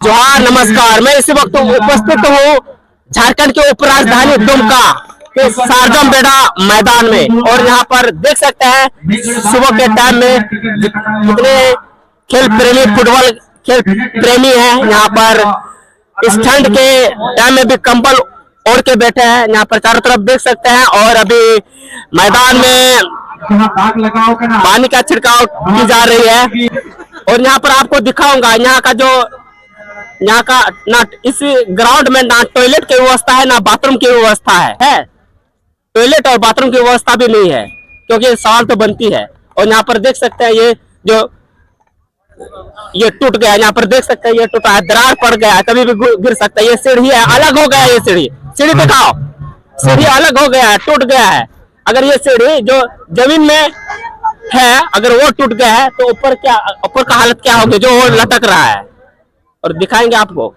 जोहार, नमस्कार। मैं इस वक्त उपस्थित हूँ झारखंड के उप राजधानी दुमका के सारजमबेड़ा मैदान में, और यहाँ पर देख सकते हैं सुबह के टाइम में कितने खेल प्रेमी, फुटबॉल खेल प्रेमी हैं। यहाँ पर इस ठंड के टाइम में भी कंबल ओढ़ के बैठे हैं। यहाँ पर चारों तरफ देख सकते हैं, और अभी मैदान में पानी का छिड़काव की जा रही है। और यहाँ पर आपको दिखाऊंगा यहाँ का ना इस ग्राउंड में ना टॉयलेट की व्यवस्था है, ना बाथरूम की व्यवस्था है। टॉयलेट और बाथरूम की व्यवस्था भी नहीं है, क्योंकि सवाल तो बनती है। और यहाँ पर देख सकते हैं ये टूट गया। यहाँ पर देख सकते हैं ये टूटा है, दरार पड़ गया है, कभी भी गिर सकता है। ये सीढ़ी है, अलग हो गया है। ये सीढ़ी दिखाओ, सीढ़ी अलग हो गया है, टूट गया है। अगर ये सीढ़ी जो जमीन में है, अगर वो टूट गया है तो ऊपर का हालत क्या होगी, जो वो लटक रहा है। और दिखाएंगे आपको।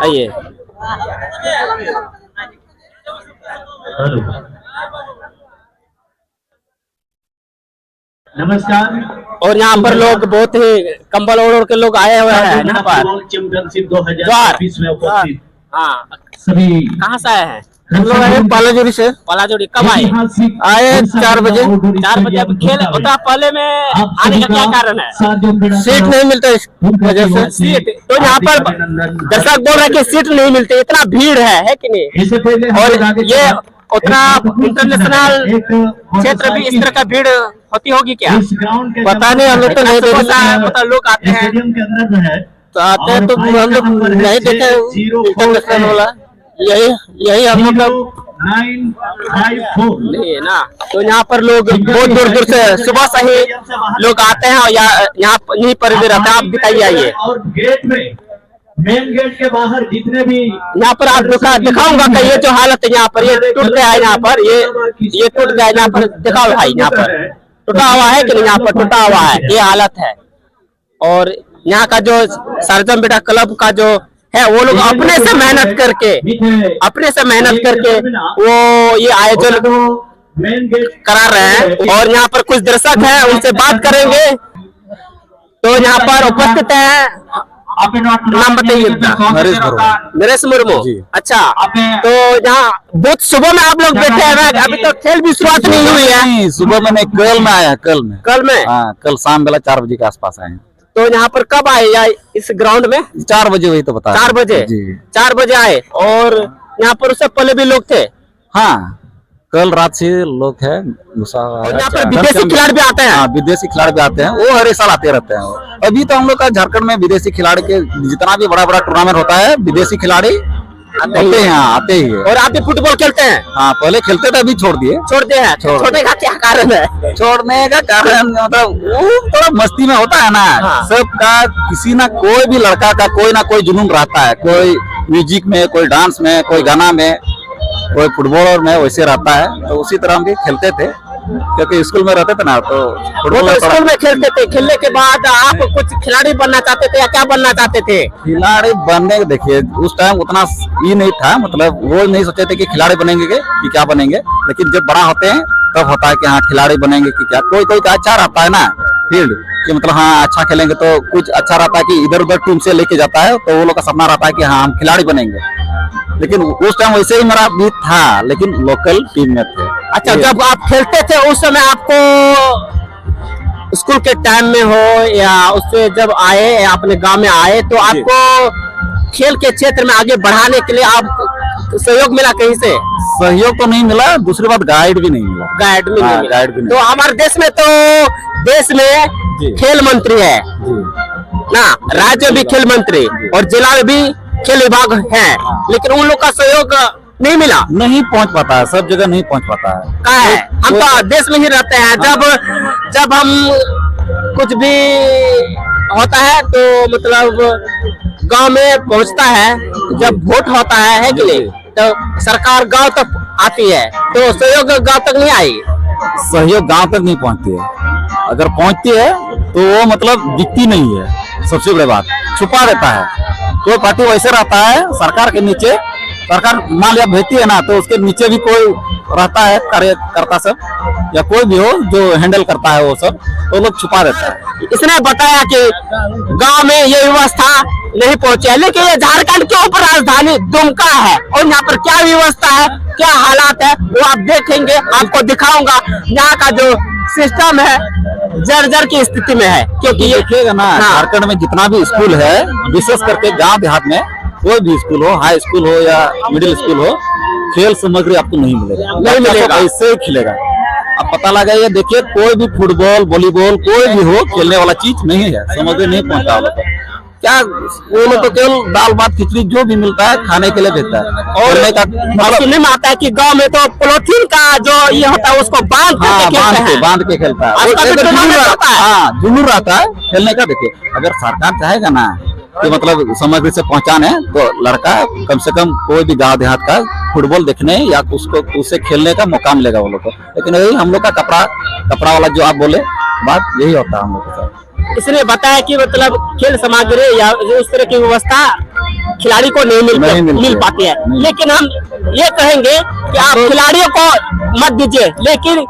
आइए। नमस्कार। और यहाँ पर लोग बहुत ही कंबल ओढ़ के लोग आए हुए हैं यहाँ पर। चैंपियनशिप 2024 में उपस्थित हाँ, सभी कहाँ से आए हैं? हम लोग आए पालाजोड़ी से। पालाजोड़ी कब आए? आए 4 बजे। 4 बजे। अब खेल होता पहले में आने का क्या कारण है? सीट नहीं मिलता इस वजह से। सीट तो यहाँ पर दर्शक बोल रहे हैं कि सीट नहीं मिलती, इतना भीड़ है कि नहीं। और ये उतना इंटरनेशनल क्षेत्र भी इस तरह का भीड़ होती होगी क्या? पता नहीं, हम लोग तो नहीं देखे। मतलब लोग आते हैं तो आते हैं तो हम लोग नहीं देखे इंटरनेशनल वाला। यही हम लोग का 954 नहीं है ना। तो यहाँ पर लोग बहुत दूर दूर से सुबह से ही लोग आते हैं, और यहाँ यहीं पर भी रहते हैं। आप दिखाइए, आइए। और गेट में, मेन गेट के बाहर जितने भी यहाँ पर आप दिखाऊंगा कि ये जो हालत है यहाँ पर, ये टूट गया है। यहाँ पर ये टूट गया है। यहाँ पर दिखाओ भाई, यहाँ पर टूटा हुआ है कि नहीं? यहाँ पर टूटा हुआ है, ये हालत है। और यहाँ का जो सारजमबेड़ा क्लब का जो है, वो लोग अपने से मेहनत करके वो ये आयोजन करा रहे हैं। और यहाँ पर कुछ दर्शक हैं, उनसे बात करेंगे। तो यहाँ पर उपस्थित है, नाम बताइए। नरेश मुर्मू। अच्छा, तो यहाँ बहुत सुबह में आप लोग बैठे हैं, अभी तो खेल भी शुरुआत नहीं हुई है। सुबह में नहीं, कल में आया। कल में हाँ, कल शाम बेला 4 बजे के आसपास आए। तो यहाँ पर कब आए या इस ग्राउंड में? 4 बजे, वही तो बता। 4 बजे 4 बजे आए। और यहाँ पर उससे पहले भी लोग थे? हाँ, कल रात से लोग हैं। और यहाँ पर विदेशी खिलाड़ी भी आते हैं? हाँ, विदेशी खिलाड़ी भी आते हैं। वो हर साल आते रहते हैं। अभी तो हम लोग का झारखंड में विदेशी खिलाड़ी के जितना भी बड़ा टूर्नामेंट होता है, विदेशी खिलाड़ी आते ही है। और आप भी फुटबॉल खेलते हैं? हाँ, पहले खेलते थे, अभी छोड़ दिए। छोड़ते हैं? छोड़ने का क्या कारण है? छोड़ने का कारण मतलब वो थोड़ा मस्ती में होता है ना। हाँ। सबका किसी ना कोई भी लड़का का कोई ना कोई जुनून रहता है। कोई म्यूजिक में, कोई डांस में, कोई गाना में, कोई फुटबॉल में, वैसे रहता है। तो उसी तरह हम भी खेलते थे, क्योंकि स्कूल में रहते थे ना। तो फुटबॉल स्कूल में खेलते थे। खेलने के बाद आप कुछ खिलाड़ी बनना चाहते थे या क्या बनना चाहते थे? खिलाड़ी बनने, देखिए उस टाइम उतना ये नहीं था, मतलब वो नहीं सोचे थे कि खिलाड़ी बनेंगे कि क्या बनेंगे। लेकिन जब बड़ा होते हैं तब होता है कि हाँ खिलाड़ी बनेंगे कि क्या। कोई का अच्छा रहता है ना फील्ड, कि मतलब हाँ अच्छा खेलेंगे तो कुछ अच्छा रहता है कि इधर उधर टीम से लेके जाता है। तो वो लोग का सपना रहता है कि हाँ हम खिलाड़ी बनेंगे। लेकिन उस टाइम वैसे ही मेरा भी था, लेकिन लोकल टीम में थे। अच्छा, जब आप खेलते थे उस समय आपको स्कूल के टाइम में हो या उससे जब आए या अपने गांव में आए, तो आपको खेल के क्षेत्र में आगे बढ़ाने के लिए आप सहयोग मिला कहीं से? सहयोग तो नहीं मिला, दूसरी बात गाइड भी नहीं मिला। गाइड भी नहीं मिला। गाइड भी नहीं। तो हमारे देश में खेल मंत्री है ना, राज्य में भी खेल मंत्री और जिला में भी खेल विभाग है, लेकिन उन लोग का सहयोग नहीं मिला। नहीं पहुंच पाता है, सब जगह नहीं पहुंच पाता है। कहा है हम तो देश में ही रहते हैं, जब हम कुछ भी होता है तो मतलब गांव में पहुंचता है, जब वोट होता है कि नहीं, तो सरकार गांव तक आती है, तो सहयोग गांव तक नहीं आई। सहयोग गांव तक नहीं पहुंचती है, अगर पहुंचती है तो वो मतलब दिखती नहीं है। सबसे बड़ी बात, छुपा देता है। कोई पार्टी वैसे रहता है सरकार के नीचे, सरकार मान लिया भेजती है ना, तो उसके नीचे भी कोई रहता है कार्यकर्ता सब या कोई भी हो जो हैंडल करता है वो सब, तो लोग छुपा देता है। इसने बताया कि गांव में ये व्यवस्था नहीं पहुंची है, लेकिन ये झारखंड के ऊपर राजधानी दुमका है और यहाँ पर क्या व्यवस्था है, क्या हालात है, वो आप देखेंगे, आपको दिखाऊंगा। यहाँ का जो सिस्टम है जर्जर की स्थिति में है, क्योंकि ये देखिएगा ना, झारखंड में जितना भी स्कूल है, विशेष करके गांव देहात में कोई भी स्कूल हो, हाई स्कूल हो या मिडिल स्कूल हो, खेल सामग्री आपको नहीं मिलेगा, नहीं मिलेगा। ऐसे ही खिलेगा। अब पता लगा ये देखिए, कोई भी फुटबॉल वॉलीबॉल कोई भी हो, खेलने वाला चीज नहीं है, सामग्री नहीं पहुंचता लोग क्या। वो लोग तो केवल दाल भात खिचड़ी जो भी मिलता है खाने के लिए देता है। और सुनने में आता है कि गांव में तो पॉलिथीन का जो ये होता है उसको बांध के खेलता है, जुनून रहता है खेलने का। देखिए अगर सरकार चाहेगा ना कि मतलब सामग्री से पहुंचाने, तो लड़का कम से कम कोई भी गांव देहात का फुटबॉल देखने या उससे खेलने का मौका मिलेगा वो लोग को। लेकिन यही हम लोग का कपड़ा वाला जो आप बोले बात, यही होता है हम लोग के साथ। इसने बताया कि मतलब खेल सामग्री या उस तरह की व्यवस्था खिलाड़ी को नहीं मिल पाती है। लेकिन हम ये कहेंगे कि आप खिलाड़ियों को मत दीजिए, लेकिन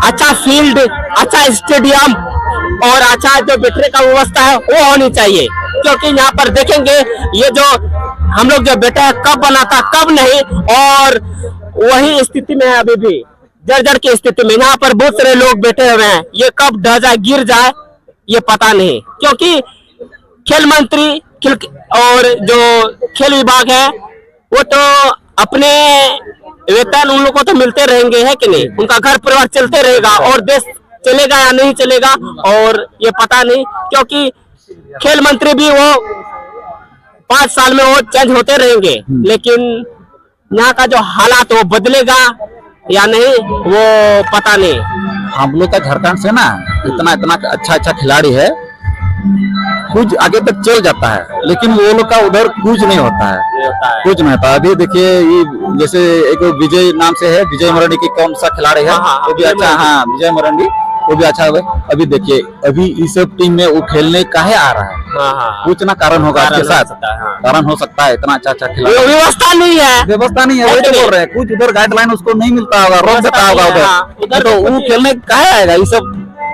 अच्छा फील्ड, अच्छा स्टेडियम और अच्छा जो बैठने का व्यवस्था है वो होनी चाहिए। क्योंकि यहाँ पर देखेंगे ये जो हम लोग जो बैठे हैं, कब बना था कब नहीं, और वही स्थिति में है अभी भी, जर्जर की स्थिति में। यहाँ पर बहुत सारे लोग बैठे हुए हैं, ये कब ढह जाए गिर जाए ये पता नहीं। क्योंकि खेल मंत्री और जो खेल विभाग है वो तो अपने वेतन उन लोगों को तो मिलते रहेंगे, है कि नहीं, उनका घर परिवार चलते रहेगा, और देश चलेगा या नहीं चलेगा और ये पता नहीं। क्योंकि खेल मंत्री भी वो 5 साल में वो चेंज होते रहेंगे, लेकिन यहाँ का जो हालात वो बदलेगा या नहीं वो पता नहीं। हम लोग का झारखंड से ना इतना अच्छा खिलाड़ी है, कुछ आगे तक चल जाता है, लेकिन वो लोग का उधर कुछ नहीं होता है, कुछ नहीं होता। अभी देखिए ये जैसे एक विजय नाम से है, विजय मरंडी की कौन सा खिलाड़ी है, वो भी अच्छा, हाँ विजय मरंडी वो भी अच्छा है। अभी देखिए अभी इस सब टीम में वो खेलने काहे आ रहा है, कुछ ना कारण होगा उसके साथ, कारण हो सकता है। इतना अच्छा खिलाड़ी, व्यवस्था नहीं है, वही तो बोल रहे हैं, कुछ उधर गाइडलाइन उसको नहीं मिलता होगा, रोक देता होगा उधर, तो वो खेलने काहे आएगा।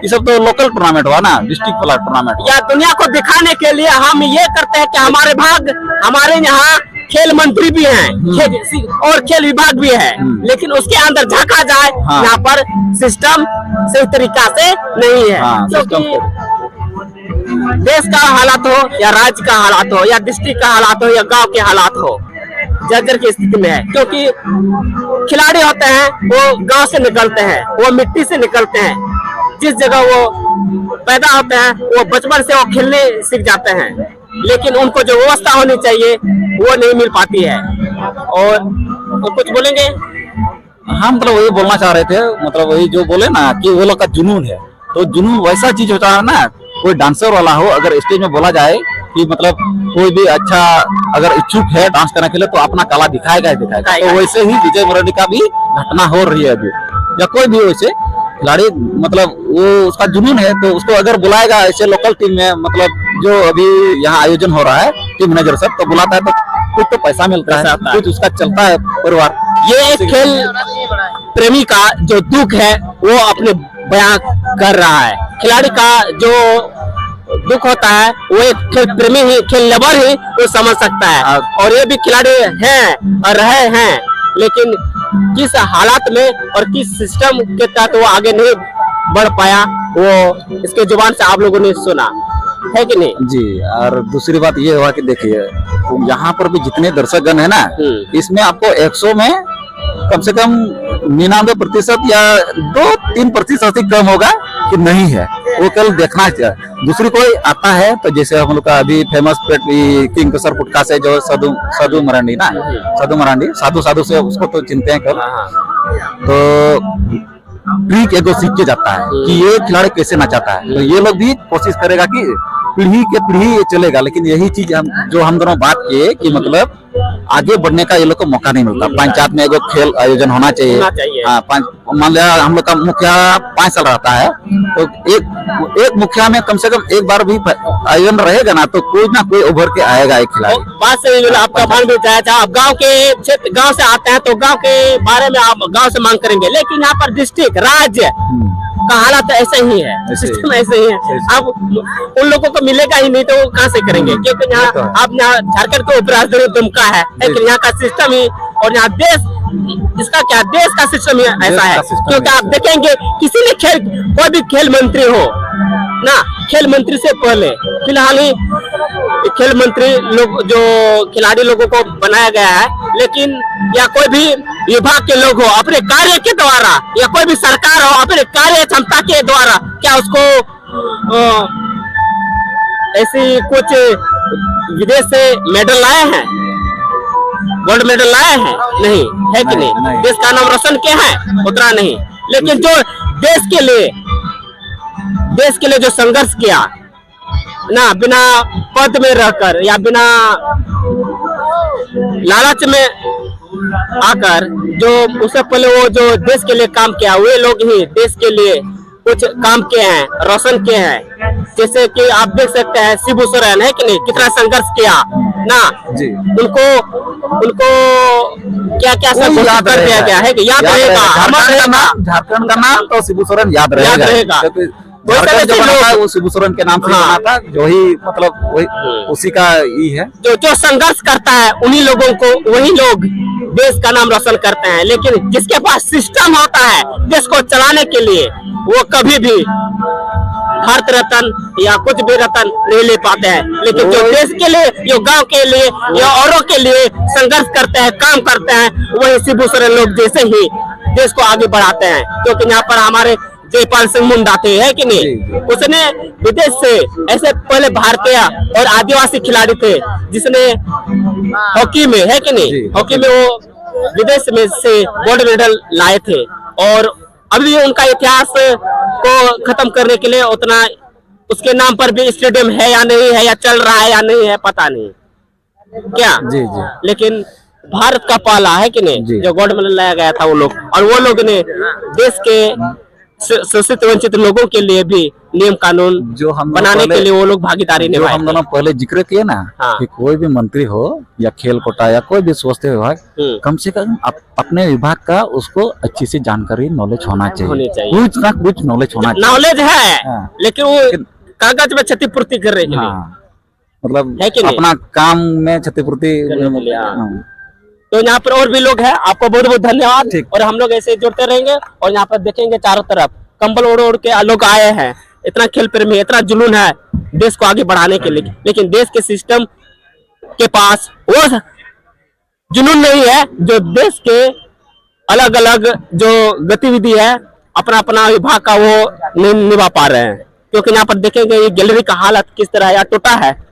ये सब तो लोकल टूर्नामेंट हुआ ना, डिस्ट्रिक्ट वाला टूर्नामेंट। या दुनिया को दिखाने के लिए हम ये करते हैं कि हमारे यहाँ खेल मंत्री भी हैं और खेल विभाग भी है, लेकिन उसके अंदर झांका जाए, यहाँ पर सिस्टम सही तरीका से नहीं है। क्योंकि देश का हालात हो या राज्य का हालात हो या डिस्ट्रिक्ट का हालात हो या गांव के हालात हो, जर्जर की स्थिति में है। क्योंकि खिलाड़ी होते हैं वो गांव से निकलते हैं, वो मिट्टी से निकलते हैं, जिस जगह वो पैदा होते हैं वो बचपन से वो खेलने सीख जाते हैं, लेकिन उनको जो व्यवस्था होनी चाहिए वो नहीं मिल पाती है। और कुछ बोलेंगे? हम मतलब वही बोलना चाह रहे थे, मतलब वही जो बोले ना कि वो लोग का जुनून है, तो जुनून वैसा चीज होता है ना, कोई डांसर वाला हो, अगर स्टेज में बोला जाए कि मतलब कोई भी अच्छा अगर इच्छुक है डांस करने के लिए, तो अपना कला दिखाएगा ही दिखाएगा। तो वैसे ही विजय मरंडी का भी घटना हो रही है अभी, या कोई भी वैसे खिलाड़ी, मतलब वो उसका जुनून है, तो उसको अगर बुलाएगा ऐसे लोकल टीम में, मतलब जो अभी यहाँ आयोजन हो रहा है टीम मैनेजर सब, तो बुलाता है तो कुछ तो पैसा मिलता है, कुछ उसका चलता है परिवार। ये एक खेल प्रेमी का जो दुख है वो अपने बयां कर रहा है। खिलाड़ी का जो दुख होता है वो एक खेल प्रेमी ही, खेल लवर ही वो समझ सकता है। और ये भी खिलाड़ी हैं और रहे हैं, लेकिन किस हालात में और किस सिस्टम के तहत वो आगे नहीं बढ़ पाया, वो इसके जुबान से आप लोगों ने सुना है कि नहीं जी। और दूसरी बात ये हुआ कि देखिए यहाँ पर भी जितने दर्शकगण है ना, इसमें आपको 100 में कम से कम 99% या 2-3% ही कम होगा कि नहीं है, वो कल देखना चाहिए। दूसरी कोई आता है तो जैसे हम लोग का अभी फेमस किंगफिशर पुटका से जो साधु मरांडी ना, साधु मरांडी साधु से उसको तो चिनते हैं कल। तो ट्रिक एगो सीख के जाता है कि ये खिलाड़ी कैसे नचाता है, तो ये लोग भी कोशिश करेगा कि पीढ़ी के पीढ़ी ये चलेगा। लेकिन यही चीज हम दोनों बात किए कि मतलब आगे बढ़ने का ये लोग को मौका नहीं मिलता। पंचायत में एगो खेल आयोजन होना चाहिए। हाँ, मान लिया हम लोग का मुखिया 5 साल रहता है, तो एक मुखिया में कम से कम एक बार भी आयोजन रहेगा ना, तो कोई ना कोई उभर के आएगा एक खिलाड़ी। बात से आपका मान भी जाया था, आप गांव के क्षेत्र गांव से आते हैं तो गांव के बारे में आप गांव से मांग करेंगे, लेकिन यहाँ पर डिस्ट्रिक्ट राज्य का हालत ऐसा ही है, सिस्टम ऐसे ही है। अब उन लोगों को मिलेगा ही नहीं तो वो कहाँ से करेंगे, क्योंकि यहाँ आप यहाँ झारखंड को उपराजधानी दुमका है, लेकिन यहाँ का सिस्टम ही और यहाँ देश इसका क्या देश का सिस्टम ही ऐसा है। क्योंकि आप देखेंगे किसी ने कोई भी खेल मंत्री हो ना, खेल मंत्री से पहले फिलहाल ही खेल मंत्री लोग जो खिलाड़ी लोगों को बनाया गया है, लेकिन या कोई भी विभाग के लोग हो अपने कार्य के द्वारा या कोई भी सरकार हो अपने कार्य क्षमता के द्वारा क्या उसको ऐसी कुछ विदेश से मेडल लाए हैं, गोल्ड मेडल लाए हैं? नहीं है कि नहीं। देश का नाम रोशन किया है उतना नहीं, लेकिन जो देश के लिए जो संघर्ष किया ना, बिना पद में रहकर या बिना लालच में आकर, जो उससे पहले वो जो देश के लिए काम किया, वे लोग ही देश के लिए कुछ काम किए हैं, रोशन किए हैं। जैसे कि आप देख सकते हैं शिबू सोरेन है कि नहीं, कितना संघर्ष किया ना जी। उनको क्या क्या सब याद कर दिया गया है कि याद रहेगा। झारखंड का नाम तो शिबू सोरेन याद रहेगा। वो शिबू सोरेन के नाम से बना था, जो ही मतलब वही उसी का ही है। जो संघर्ष करता है उन्हीं लोगों को वही लोग देश का नाम रोशन करते हैं। लेकिन जिसके पास सिस्टम होता है देश को चलाने के लिए, वो कभी भी भारत रत्न या कुछ भी रत्न नहीं ले पाते हैं। लेकिन जो देश के लिए, जो गांव के लिए या औरों के लिए संघर्ष करते हैं, काम करते हैं, वही शिबू सोरेन लोग जैसे ही देश को आगे बढ़ाते हैं। क्योंकि यहाँ पर हमारे जयपाल सिंह मुंडा थे है कि नहीं, उसने विदेश से ऐसे पहले भारतीय और आदिवासी खिलाड़ी थे जिसने हॉकी में है कि नहीं, हॉकी में वो विदेश में से गोल्ड मेडल लाए थे। और अभी उनका इतिहास को खत्म करने के लिए उतना उसके नाम पर भी स्टेडियम है या नहीं है, या चल रहा है या नहीं है, पता नहीं क्या जी। लेकिन भारत का पहला है कि नहीं जो गोल्ड मेडल लाया गया था वो लोग, और वो लोग ने देश के शोषित वंचित लोगों के लिए भी नियम कानून जो हम बनाने के लिए वो लोग भागीदारी निभाए। हम दोनों पहले जिक्र किए ना कि कोई भी मंत्री हो या खेल कोटा या कोई भी स्वास्थ्य विभाग, कम से कम अपने विभाग का उसको अच्छी सी जानकारी नॉलेज होना चाहिए। कुछ ना कुछ नॉलेज होना चाहिए। नॉलेज है लेकिन वो कागज में क्षतिपूर्ति कर रहे हैं, मतलब अपना काम में क्षतिपूर्ति। तो यहाँ पर और भी लोग हैं, आपको बहुत बहुत धन्यवाद। और हम लोग ऐसे जुड़ते रहेंगे और यहाँ पर देखेंगे चारों तरफ कंबल ओढ़ ओढ़ के लोग आए हैं। इतना खेल प्रेमी, इतना जुनून है देश को आगे बढ़ाने के लिए, लेकिन देश के सिस्टम के पास वो जुनून नहीं है जो देश के अलग अलग जो गतिविधि है अपना अपना विभाग का वो नहीं निभा पा रहे हैं। क्योंकि यहाँ पर देखेंगे ये गैलरी का हालत किस तरह है, या टूटा है